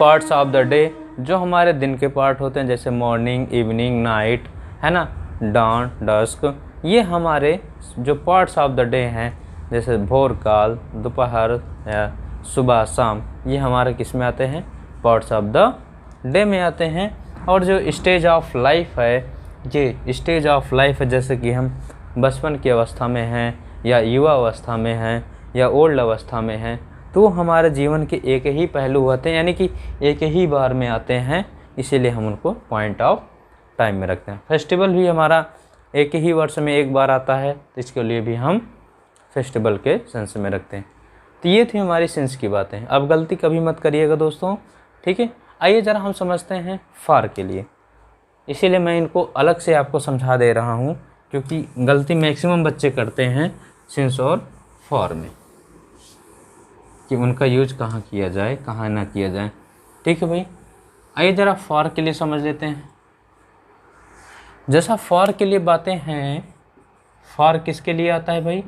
पार्ट्स ऑफ द डे जो हमारे दिन के पार्ट होते हैं, जैसे मॉर्निंग, इवनिंग, नाइट, है ना, डॉन, डस्क, ये हमारे जो पार्ट्स ऑफ द डे हैं, जैसे भोर काल, दोपहर या सुबह, शाम, ये हमारे किस में आते हैं, पार्ट्स ऑफ द डे में आते हैं। और जो स्टेज ऑफ लाइफ है, ये स्टेज ऑफ लाइफ है, जैसे कि हम बचपन की अवस्था में हैं या युवा अवस्था में हैं या ओल्ड अवस्था में हैं, तो हमारे जीवन के एक ही पहलू होते हैं, यानी कि एक ही बार में आते हैं, इसीलिए हम उनको पॉइंट ऑफ टाइम में रखते हैं। फेस्टिवल भी हमारा एक ही वर्ष में एक बार आता है, तो इसके लिए भी हम फेस्टिवल के सेंस में रखते हैं। तो ये थी हमारी सेंस की बातें। अब गलती कभी मत करिएगा दोस्तों, ठीक है। आइए ज़रा हम समझते हैं फार के लिए, इसीलिए मैं इनको अलग से आपको समझा दे रहा हूँ, क्योंकि गलती मैक्सिमम बच्चे करते हैं सिंस और फॉर में, कि उनका यूज कहाँ किया जाए कहाँ ना किया जाए। ठीक है भाई, आइए ज़रा फॉर के लिए समझ लेते हैं। जैसा फॉर के लिए बातें हैं, फॉर किसके लिए आता है भाई,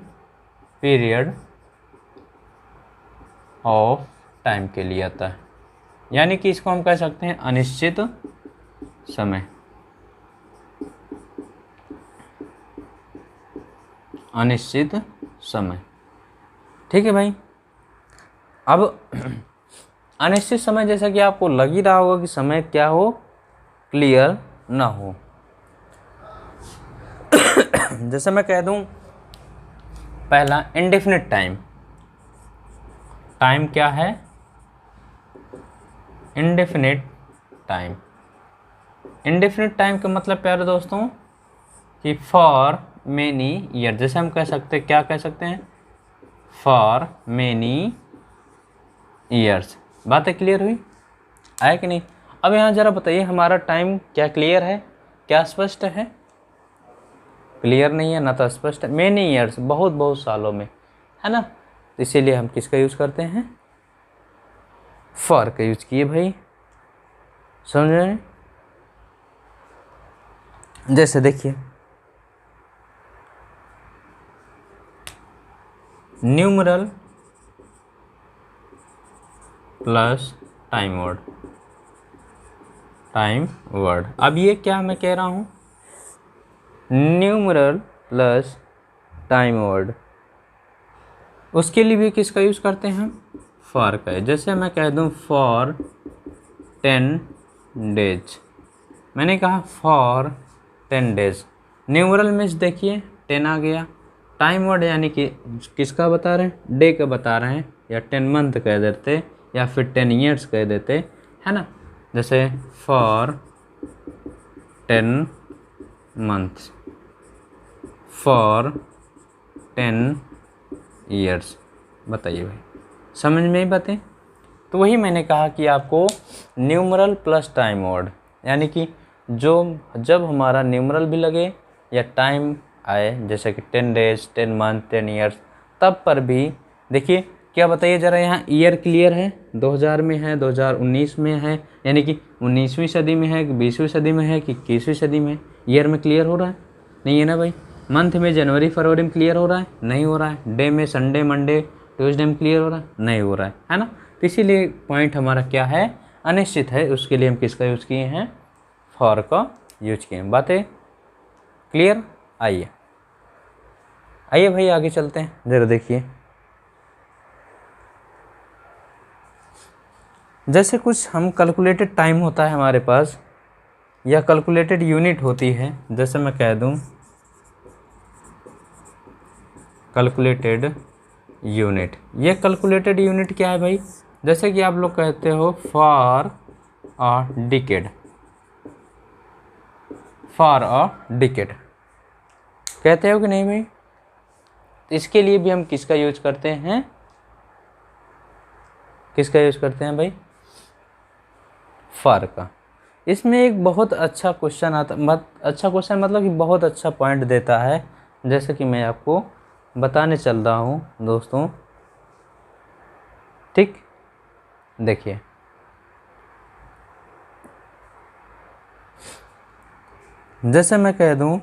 पीरियड ऑफ टाइम के लिए आता है, यानी कि इसको हम कह सकते हैं अनिश्चित समय, अनिश्चित समय। ठीक है भाई। अब अनिश्चित समय, जैसा कि आपको लग ही रहा होगा कि समय क्या हो, क्लियर ना हो। जैसे मैं कह दूं पहला इंडेफिनिट टाइम, टाइम क्या है, इंडेफिनिट टाइम। इंडेफिनिट टाइम का मतलब प्यारे दोस्तों कि फॉर मेनी ईयर, जैसे हम कह सकते हैं, क्या कह सकते हैं, फॉर मेनी ईयर्स। बातें क्लियर हुई, आया कि नहीं। अब यहाँ ज़रा बताइए हमारा टाइम क्या क्लियर है, क्या स्पष्ट है, क्लियर नहीं है ना, तो स्पष्ट है। मेनी ईयर्स, बहुत बहुत सालों में, है ना, इसीलिए हम किसका यूज़ करते हैं, फॉर का यूज़ किए भाई, समझ रहे। जैसे देखिए numeral plus time word, time word. अब ये क्या मैं कह रहा हूँ, न्यूमरल प्लस टाइम वर्ड, उसके लिए भी किसका यूज़ करते हैं हम, फॉर का। जैसे मैं कह दूँ फॉर 10 डेज, मैंने कहा फॉर 10 डेज, न्यूमरल में देखिए 10 आ गया, टाइम वर्ड यानी कि किसका बता रहे हैं, डे का बता रहे हैं, या 10 मंथ कह देते या फिर 10 ईयर्स कह देते, है ना। जैसे फॉर 10 मंथ्स, फॉर 10 ईयर्स। बताइए भाई, समझ में ही बातें। तो वही मैंने कहा कि आपको न्यूमरल प्लस टाइम वर्ड, यानी कि जब हमारा न्यूमरल भी लगे या टाइम आए, जैसे कि 10 डेज, 10 मंथ, 10 ईयर्स, तब पर भी देखिए क्या बताइए ज़रा, यहाँ ईयर क्लियर है, 2000 में है, 2019 में है, यानी कि 19वीं सदी में है कि 20वीं सदी में है कि 21वीं सदी में, ईयर में क्लियर हो रहा है, नहीं है ना भाई। मंथ में जनवरी फरवरी में क्लियर हो रहा है, नहीं हो रहा है। डे में संडे मंडे ट्यूसडे में क्लियर हो रहा है, नहीं हो रहा है ना। तो इसीलिए पॉइंट हमारा क्या है, अनिश्चित है, उसके लिए हम किसका यूज़ किए हैं, फॉर का यूज किए हैं। बातें क्लियर। आइए आइए भाई आगे चलते हैं, ज़रा देखिए। जैसे कुछ हम कैलकुलेटेड टाइम होता है हमारे पास, या कैलकुलेटेड यूनिट होती है, जैसे मैं कह दूं कैलकुलेटेड यूनिट। ये कैलकुलेटेड यूनिट क्या है भाई, जैसे कि आप लोग कहते हो for a decade, for a decade कहते हो कि नहीं भाई। इसके लिए भी हम किसका यूज करते हैं, किसका यूज करते हैं भाई, फॉर का। इसमें एक बहुत अच्छा क्वेश्चन आता, अच्छा क्वेश्चन मतलब कि बहुत अच्छा पॉइंट देता है, जैसे कि मैं आपको बताने चल रहा हूँ दोस्तों, ठीक। देखिए जैसे मैं कह दूँ,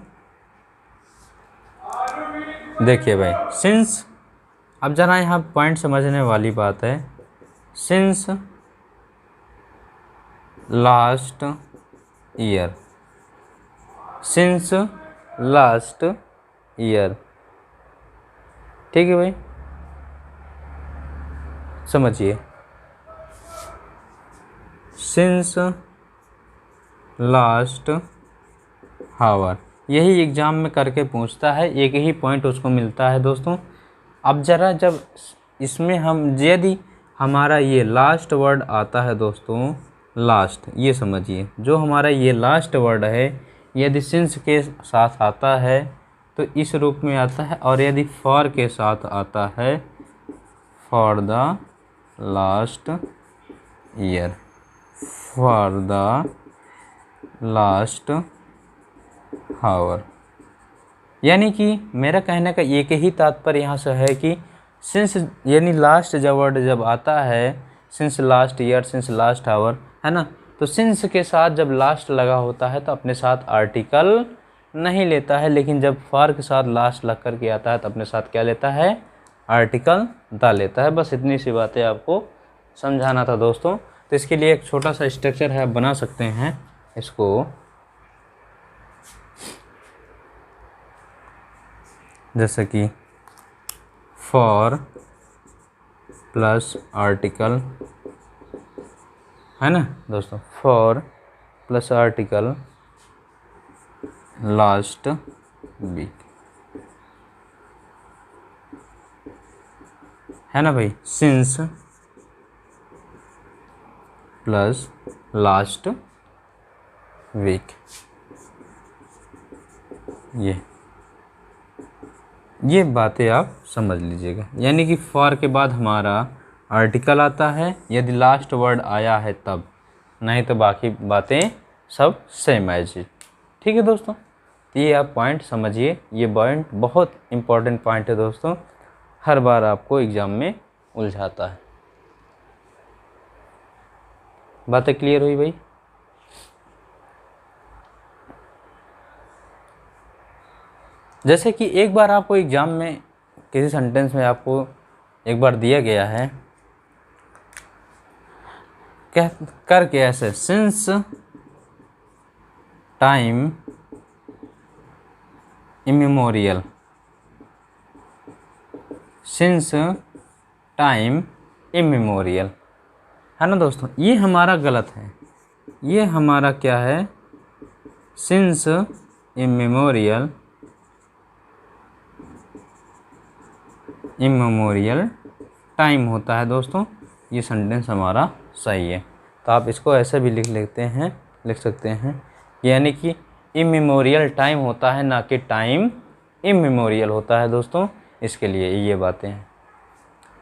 देखिए भाई सिंस, अब जरा यहाँ पॉइंट समझने वाली बात है, since last year, since last year, ठीक है भाई, समझिए, सिंस लास्ट हावर, यही एग्ज़ाम में करके पूछता है, एक ही पॉइंट उसको मिलता है दोस्तों। अब ज़रा जब इसमें हम, यदि हमारा ये लास्ट वर्ड आता है दोस्तों, लास्ट, ये समझिए जो हमारा ये लास्ट वर्ड है, यदि सिंस के साथ आता है तो इस रूप में आता है, और यदि फॉर के साथ आता है, for the last year, for the last hour. यानी कि मेरा कहने का एक ही तात्पर्य यहाँ से है कि सिंस यानी लास्ट जब वर्ड जब आता है, since last year, since last hour, है ना, तो सिंस के साथ जब लास्ट लगा होता है तो अपने साथ आर्टिकल नहीं लेता है, लेकिन जब फॉर के साथ लास्ट लग कर के आता है तो अपने साथ क्या लेता है, आर्टिकल डाल लेता है। बस इतनी सी बातें आपको समझाना था दोस्तों। तो इसके लिए एक छोटा सा स्ट्रक्चर है, आप बना सकते हैं इसको, जैसे कि फॉर प्लस आर्टिकल, है ना दोस्तों, for plus article last week, है ना भाई, सिंस प्लस लास्ट वीक, ये बातें आप समझ लीजिएगा। यानी कि फॉर के बाद हमारा आर्टिकल आता है यदि लास्ट वर्ड आया है तब, नहीं तो बाकी बातें सब सेम एज इट, ठीक है दोस्तों। ये आप पॉइंट समझिए, ये पॉइंट बहुत इम्पोर्टेंट पॉइंट है दोस्तों, हर बार आपको एग्ज़ाम में उलझाता है। बातें क्लियर हुई भाई। जैसे कि एक बार आपको एग्ज़ाम में किसी सेंटेंस में आपको एक बार दिया गया है, कह करके ऐसे since time immemorial, since time immemorial, है ना दोस्तों। ये हमारा गलत है, ये हमारा क्या है, सिंस इमेमोरियल, इमेमोरियल टाइम होता है दोस्तों। ये सेंटेंस हमारा सही है। तो आप इसको ऐसे भी लिख सकते हैं, यानी कि इमेमोरियल टाइम होता है, ना कि टाइम इमेमोरियल होता है दोस्तों। इसके लिए ये बातें हैं,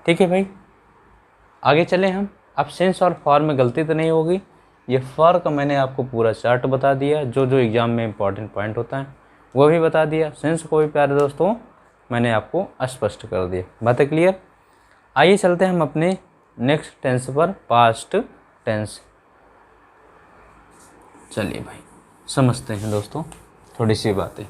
ठीक है भाई। आगे चलें हम। अब सेंस और फॉर में गलती तो नहीं होगी। ये फॉर का मैंने आपको पूरा चार्ट बता दिया, जो जो एग्ज़ाम में इंपॉर्टेंट पॉइंट होता है वो भी बता दिया। सेंस को भी प्यारे दोस्तों मैंने आपको स्पष्ट कर दिया। बातें क्लियर। आइए चलते हैं हम अपने नेक्स्ट टेंस पर, पास्ट टेंस। चलिए भाई समझते हैं दोस्तों थोड़ी सी बातें।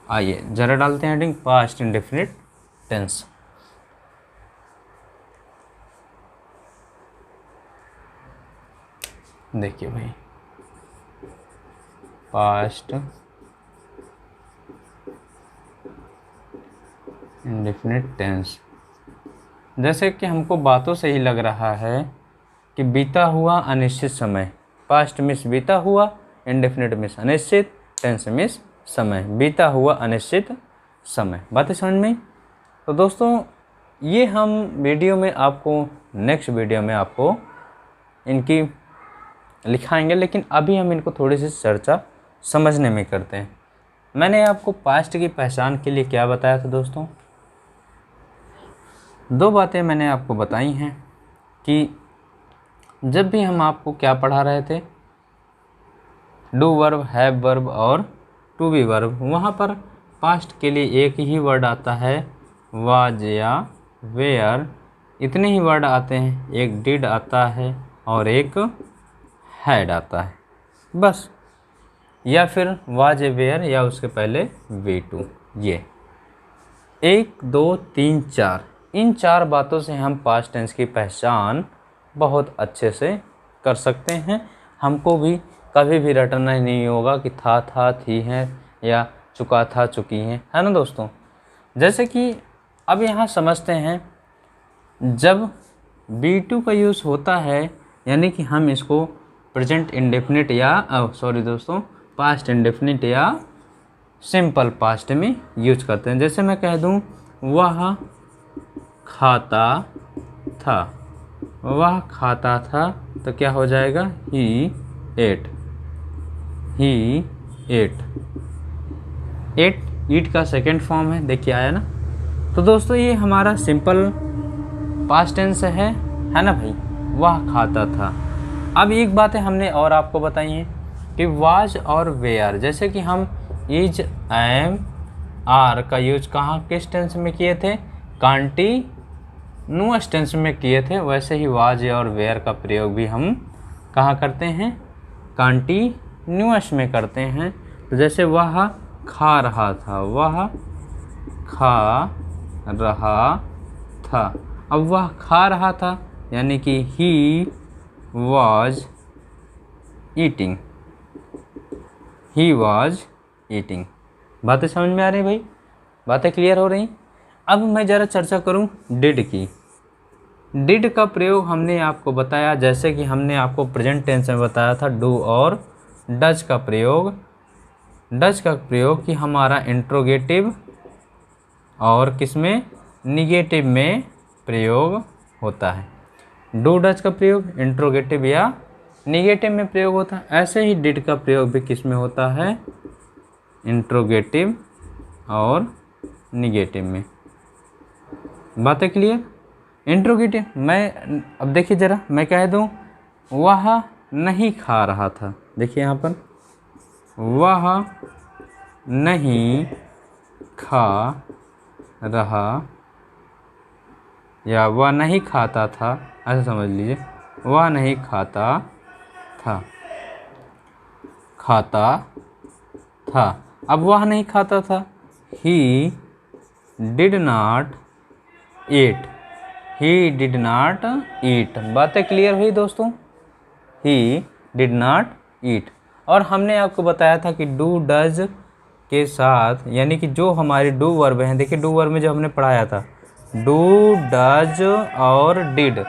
आइए जरा डालते हैं हेडिंग पास्ट इंडेफिनिट टेंस। देखिए भाई, पास्ट इंडेफिनिट टेंस, जैसे कि हमको बातों से ही लग रहा है कि बीता हुआ अनिश्चित समय, पास्ट मीन्स बीता हुआ, इंडेफिनिट मीन्स अनिश्चित, टेंस मीन्स समय, बीता हुआ अनिश्चित समय। बातें समझ में। तो दोस्तों ये हम वीडियो में आपको, नेक्स्ट वीडियो में आपको इनकी लिखाएंगे, लेकिन अभी हम इनको थोड़ी सी चर्चा समझने में करते हैं। मैंने आपको पास्ट की पहचान के लिए क्या बताया था दोस्तों, दो बातें मैंने आपको बताई हैं कि जब भी हम आपको क्या पढ़ा रहे थे, डू वर्ब, हैव वर्ब और टू बी वर्ब, वहाँ पर पास्ट के लिए एक ही वर्ड आता है, वाज या वेयर, इतने ही वर्ड आते हैं। एक डिड आता है और एक हैड आता है बस, या फिर वाज वेयर या उसके पहले वी टू। ये 1 2 3 4, इन 4 बातों से हम पास्ट टेंस की पहचान बहुत अच्छे से कर सकते हैं। हमको भी कभी भी रटना नहीं होगा कि था, थी हैं या चुका था, चुकी हैं, है ना दोस्तों। जैसे कि अब यहाँ समझते हैं, जब B2 का यूज़ होता है, यानी कि हम इसको प्रेजेंट इंडेफिनिट या सॉरी दोस्तों, पास्ट इंडेफिनिट या सिंपल पास्ट में यूज करते हैं। जैसे मैं कह दूँ वह खाता था, वह खाता था, तो क्या हो जाएगा, ही एट, ही एट। ईट का सेकेंड फॉर्म है, देखिए आया ना। तो दोस्तों ये हमारा सिंपल पास्ट टेंस है ना भाई, वह खाता था। अब एक बात है हमने और आपको बताई है कि वाज और वेयर, जैसे कि हम इज, एम, आर का यूज कहाँ, किस टेंस में किए थे, कंटीन्यूअस टेंस में किए थे, वैसे ही वाज और वेयर का प्रयोग भी हम कहाँ करते हैं, कंटीन्यूअस में करते हैं। तो जैसे वह खा रहा था, वह खा रहा था। अब वह खा रहा था यानी कि he was eating, he was eating. बातें समझ में आ रही भाई, बातें क्लियर हो रही। अब मैं ज़रा चर्चा करूं डिड की। डिड का प्रयोग हमने आपको बताया, जैसे कि हमने आपको प्रेजेंट टेंस में बताया था डू और डज का प्रयोग। डज का प्रयोग कि हमारा इंट्रोगेटिव और किसमें, निगेटिव में प्रयोग होता है। डू डज का प्रयोग इंट्रोगेटिव या निगेटिव में प्रयोग होता है। ऐसे ही डिड का प्रयोग भी किस में होता है, इंट्रोगेटिव और निगेटिव में। बातें क्लियर। इंट्रोगेटिव मैं, अब देखिए ज़रा, मैं कह दूँ वह नहीं खा रहा था, देखिए यहाँ पर वह नहीं खा रहा या वह नहीं खाता था, ऐसा समझ लीजिए, वह नहीं खाता था, खाता था। अब वह नहीं खाता था, he did not eat, he did not eat. बातें क्लियर हुई दोस्तों? He did not eat. और हमने आपको बताया था कि डू डज के साथ, यानी कि जो हमारे डू वर्ब हैं, देखिए डू वर्ब में जो हमने पढ़ाया था डू डज और डिड,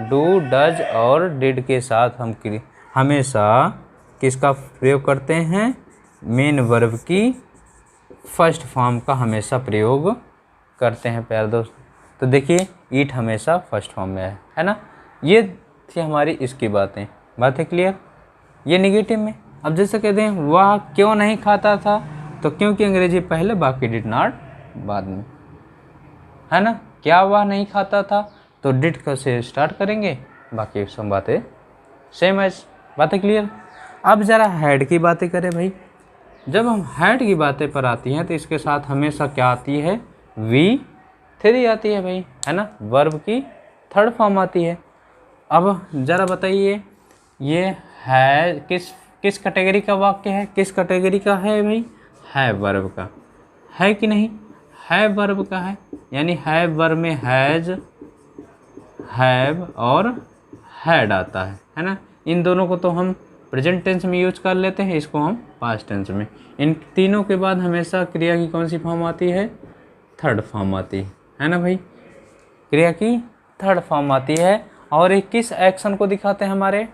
डू डज और डिड के साथ हम हमेशा किसका प्रयोग करते हैं? मेन वर्ब की फर्स्ट फॉर्म का हमेशा प्रयोग करते हैं प्यारे दोस्त। तो देखिए ईट हमेशा फर्स्ट फॉर्म में है ना। ये थी हमारी इसकी बातें क्लियर। ये निगेटिव में, अब जैसे कहते हैं वह क्यों नहीं खाता था, तो क्योंकि अंग्रेजी पहले बाकी डिड नॉट बाद में, है ना। क्या वह नहीं खाता था, तो डिड से स्टार्ट करेंगे, बाकी सब बातें सेम एज। बातें क्लियर। अब ज़रा हैड की बातें करें भाई। जब हम हैड की बातें पर आती हैं तो इसके साथ हमेशा क्या आती है? V3 आती है भाई, है ना। वर्ब की थर्ड फॉर्म आती है। अब ज़रा बताइए ये है किस कैटेगरी का वाक्य है? किस कैटेगरी का है भाई? है वर्ब का, है कि नहीं? है वर्ब का है, यानी है वर्ब में हैज, हैव और हैड आता है ना। इन दोनों को तो हम प्रेजेंट टेंस में यूज कर लेते हैं, इसको हम पास्ट टेंस में। इन तीनों के बाद हमेशा क्रिया की कौन सी फॉर्म आती है? थर्ड फॉर्म आती है ना भाई। क्रिया की थर्ड फॉर्म आती है। और ये किस एक्शन को दिखाते हैं? हमारे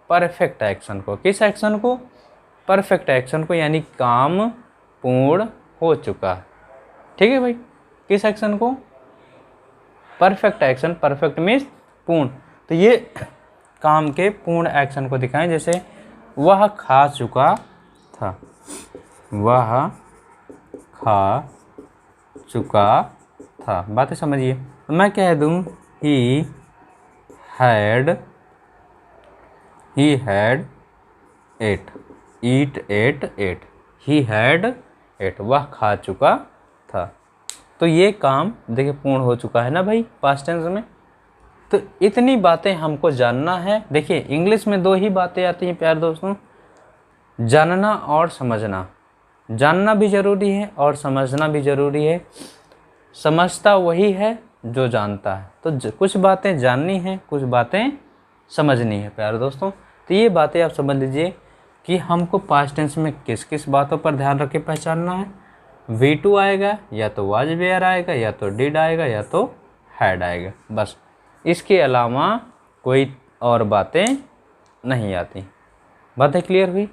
परफेक्ट एक्शन को। किस एक्शन को? परफेक्ट एक्शन को, यानी काम पूर्ण हो चुका। ठीक है भाई। किस एक्शन को? Perfect action. परफेक्ट मीन्स पूर्ण। तो ये काम के पूर्ण एक्शन को दिखाएं। जैसे वह खा चुका था, वह खा चुका था। बातें समझिए। तो मैं कह दूं he had ate, ate, he had ate, वह खा चुका था। तो ये काम देखिए पूर्ण हो चुका है ना भाई, पास्ट टेंस में। तो इतनी बातें हमको जानना है। देखिए इंग्लिश में दो ही बातें आती हैं प्यारे दोस्तों, जानना और समझना। जानना भी ज़रूरी है और समझना भी ज़रूरी है। समझता वही है जो जानता है। तो कुछ बातें जाननी है, कुछ बातें समझनी है प्यारे दोस्तों। तो ये बातें आप समझ लीजिए कि हमको पास्ट टेंस में किस किस बातों पर ध्यान रख के पहचानना है। V2 आएगा, या तो वाज वेयर आएगा, या तो डिड आएगा, या तो हैड आएगा, बस। इसके अलावा कोई और बातें नहीं आती। बातें क्लियर हुई?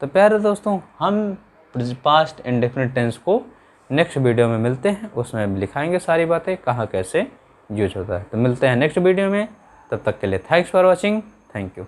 तो प्यारे दोस्तों हम पास्ट इंडेफिनिट टेंस को नेक्स्ट वीडियो में मिलते हैं, उसमें लिखाएंगे सारी बातें कहाँ कैसे यूज होता है। तो मिलते हैं नेक्स्ट वीडियो में, तब तक के लिए thanks for watching, thank you.